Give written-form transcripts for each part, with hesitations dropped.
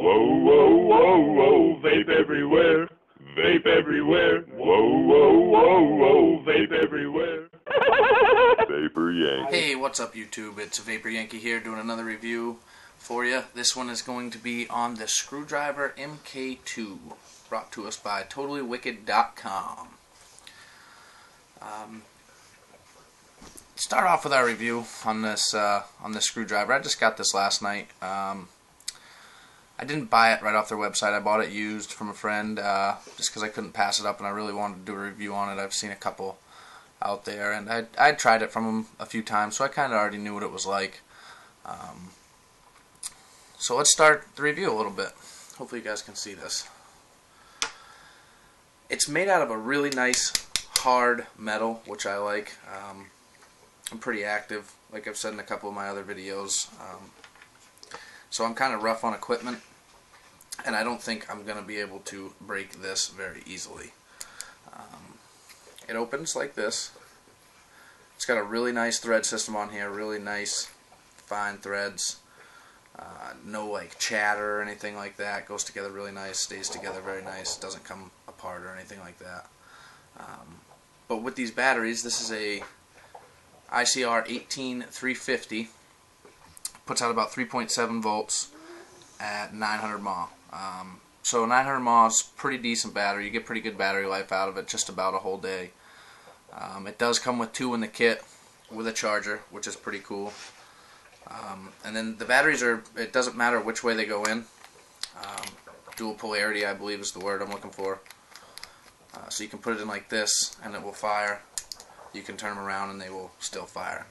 Whoa, whoa, whoa, whoa, vape everywhere. Vape everywhere. Whoa, whoa, whoa, whoa, vape everywhere. Vapor Yankee. Hey, what's up YouTube? It's Vapor Yankee here doing another review for you. This one is going to be on the screwdriver mk2, brought to us by TotallyWicked.com. Start off with our review on this screwdriver. I just got this last night. I didn't buy it right off their website. I bought it used from a friend just because I couldn't pass it up and I really wanted to do a review on it. I've seen a couple out there and I'd tried it from them a few times, so I kind of already knew what it was like. So let's start the review a little bit. Hopefully you guys can see this. It's made out of a really nice hard metal, which I like. I'm pretty active, like I've said in a couple of my other videos. So I'm kind of rough on equipment, and I don't think I'm going to be able to break this very easily. It opens like this. It's got a really nice thread system on here, really nice fine threads. No like chatter or anything like that. Goes together really nice, stays together very nice, doesn't come apart or anything like that. But with these batteries, this is a ICR 18350. Puts out about 3.7 volts at 900 mAh. So 900 mAh is pretty decent battery. You get pretty good battery life out of it, just about a whole day. It does come with 2 in the kit with a charger, which is pretty cool. And then the batteries are, it doesn't matter which way they go in. Dual polarity, I believe, is the word I'm looking for. So you can put it in like this and it will fire. You can turn them around and they will still fire.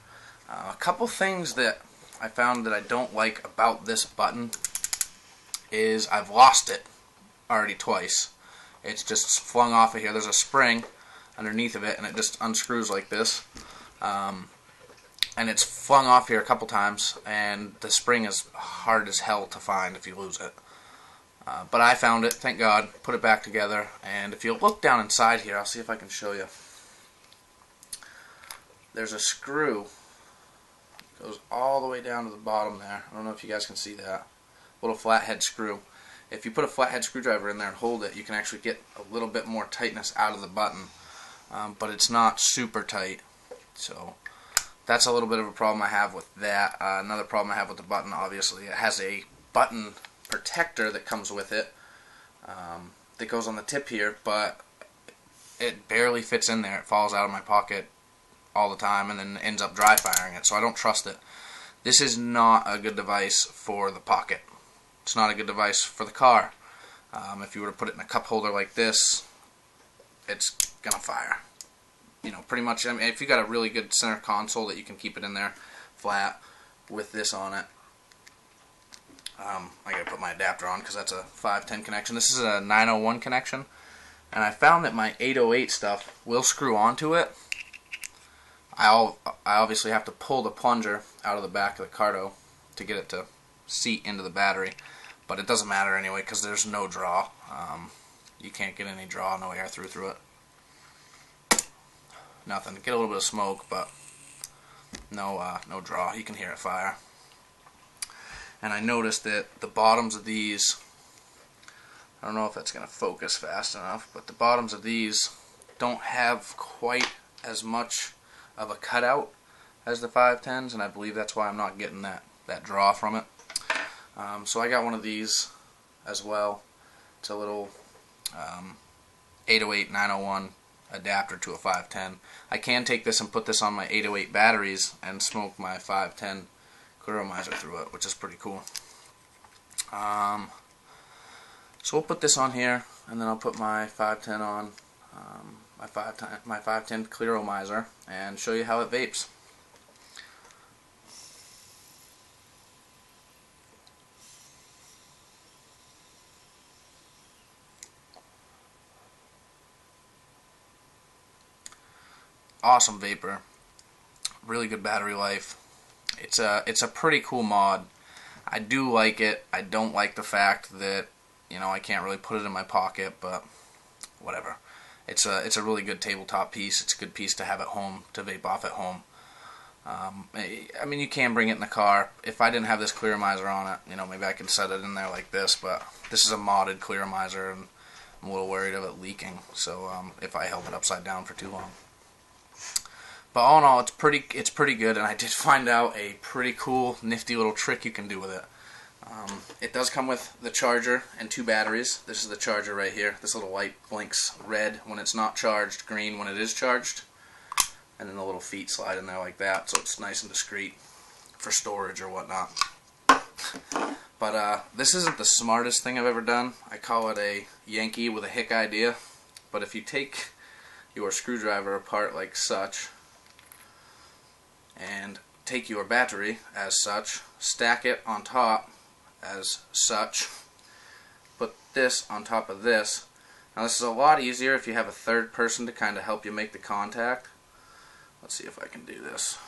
A couple things that I found that I don't like about this button is I've lost it already twice. It's just flung off of here. There's a spring underneath of it and it just unscrews like this. And it's flung off here a couple times, and the spring is hard as hell to find if you lose it. But I found it, thank God, put it back together, and if you look down inside here, I'll see if I can show you. There's a screw, goes all the way down to the bottom there. I don't know if you guys can see that. Little flathead screw. If you put a flathead screwdriver in there and hold it, you can actually get a little bit more tightness out of the button. But it's not super tight, so that's a little bit of a problem I have with that. Another problem I have with the button, obviously, it has a button protector that comes with it that goes on the tip here, but it barely fits in there. It falls out of my pocket all the time and then ends up dry firing it, so I don't trust it. This is not a good device for the pocket. It's not a good device for the car. If you were to put it in a cup holder like this, it's gonna fire. You know, pretty much. I mean, if you got a really good center console that you can keep it in there flat with this on it. I gotta put my adapter on because that's a 510 connection. This is a 901 connection, and I found that my 808 stuff will screw onto it. I obviously have to pull the plunger out of the back of the Cardo to get it to seat into the battery, but it doesn't matter anyway because there's no draw. You can't get any draw, no air through it. Nothing. Get a little bit of smoke, but no draw. You can hear it fire. And I noticed that the bottoms of these, I don't know if that's going to focus fast enough, but the bottoms of these don't have quite as much of a cutout as the 510s, and I believe that's why I'm not getting that draw from it. So I got one of these as well. It's a little 808 901 adapter to a 510. I can take this and put this on my 808 batteries and smoke my 510 Clearomizer through it, which is pretty cool. So we'll put this on here, and then I'll put my 510 on, my 510 Clearomizer, and show you how it vapes. Awesome vapor, really good battery life. It's a pretty cool mod. I do like it. I don't like the fact that, you know, I can't really put it in my pocket, but whatever. It's a really good tabletop piece. It's a good piece to have at home, to vape off at home. I mean, you can bring it in the car. If I didn't have this clearomizer on it, maybe I could set it in there like this, but this is a modded clearomizer, and I'm a little worried of it leaking, so if I held it upside down for too long. But all in all, it's pretty good, and I did find out a pretty cool, nifty little trick you can do with it. It does come with the charger and 2 batteries. This is the charger right here. This little light blinks red when it's not charged, green when it is charged. And then the little feet slide in there like that, so it's nice and discreet for storage or whatnot. But this isn't the smartest thing I've ever done. I call it a Yankee with a hick idea. But if you take your screwdriver apart like such, and take your battery as such, stack it on top as such, put this on top of this. Now this is a lot easier if you have a third person to kind of help you make the contact. Let's see if I can do this.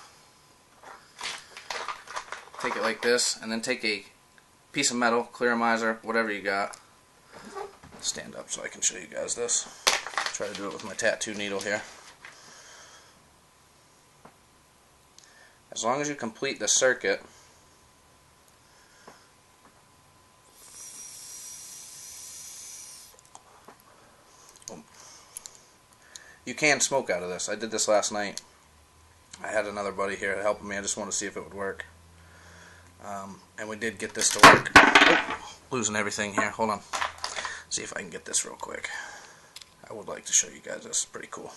Take it like this, and then take a piece of metal, clearomizer, whatever you got. Stand up so I can show you guys this. Try to do it with my tattoo needle here. As long as you complete the circuit, you can smoke out of this. I did this last night. I had another buddy here helping me. I just wanted to see if it would work. And we did get this to work. Oh, losing everything here. Hold on. See if I can get this real quick. I would like to show you guys this. It's pretty cool.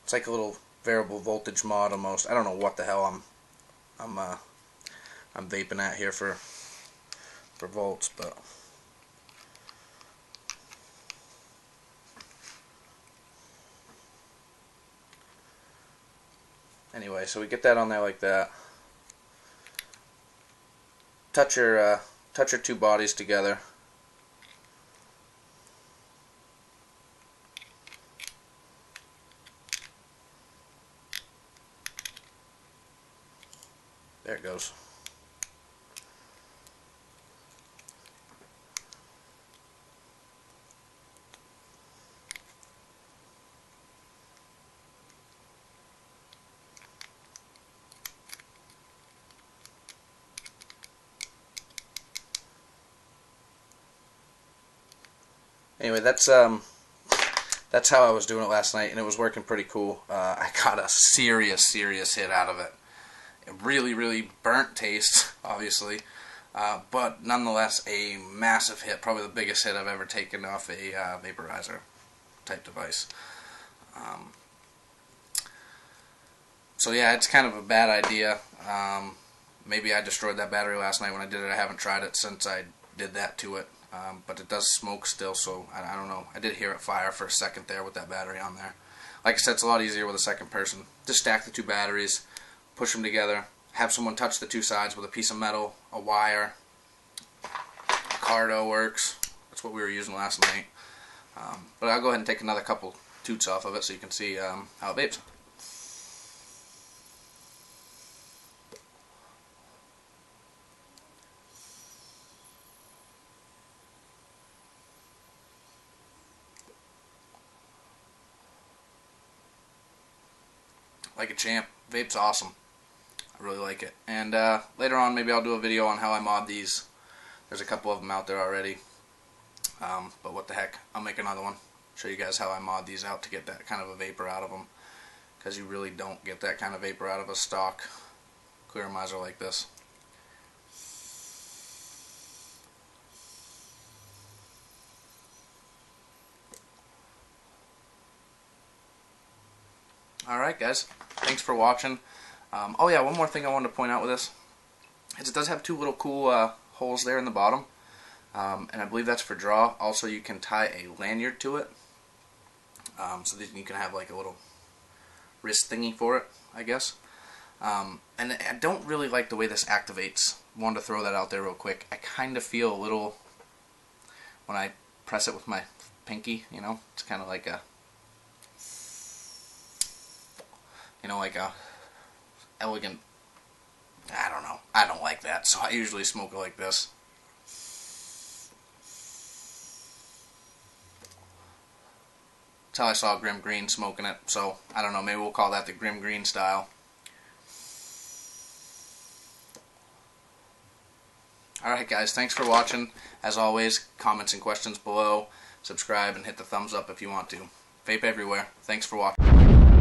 It's like a little variable voltage mod almost. I don't know what the hell I'm vaping at here for volts, but anyway, so we get that on there like that. Touch your 2 bodies together. There it goes. Anyway, that's how I was doing it last night, and it was working pretty cool. I got a serious hit out of it. A really burnt taste, obviously, but nonetheless a massive hit, probably the biggest hit I've ever taken off a vaporizer type device. So yeah, it's kind of a bad idea. Maybe I destroyed that battery last night when I did it. I haven't tried it since I did that to it, but it does smoke still, so I don't know. I did hear it fire for a second there with that battery on there. Like I said, it's a lot easier with a second person. Just stack the 2 batteries, push them together, have someone touch the 2 sides with a piece of metal, a wire. Cardo works. That's what we were using last night. But I'll go ahead and take another couple toots off of it so you can see how it vapes. Like a champ. Vape's awesome. I really like it. And later on, maybe I'll do a video on how I mod these. There's a couple of them out there already. But what the heck, I'll make another one. Show you guys how I mod these out to get that kind of a vapor out of them. Because you really don't get that kind of vapor out of a stock clearomizer like this. Alright guys, thanks for watching. Oh yeah, one more thing I wanted to point out with this is it does have 2 little cool holes there in the bottom, and I believe that's for draw. Also, you can tie a lanyard to it, so that you can have like a little wrist thingy for it, I guess. And I don't really like the way this activates. Wanted to throw that out there real quick. I kind of feel a little, when I press it with my pinky, it's kind of like a, like a elegant, I don't know. I don't like that, so I usually smoke it like this. That's how I saw Grim Green smoking it. So, I don't know, maybe we'll call that the Grim Green style. Alright guys, thanks for watching. As always, comments and questions below. Subscribe and hit the thumbs up if you want to. Vape everywhere. Thanks for watching.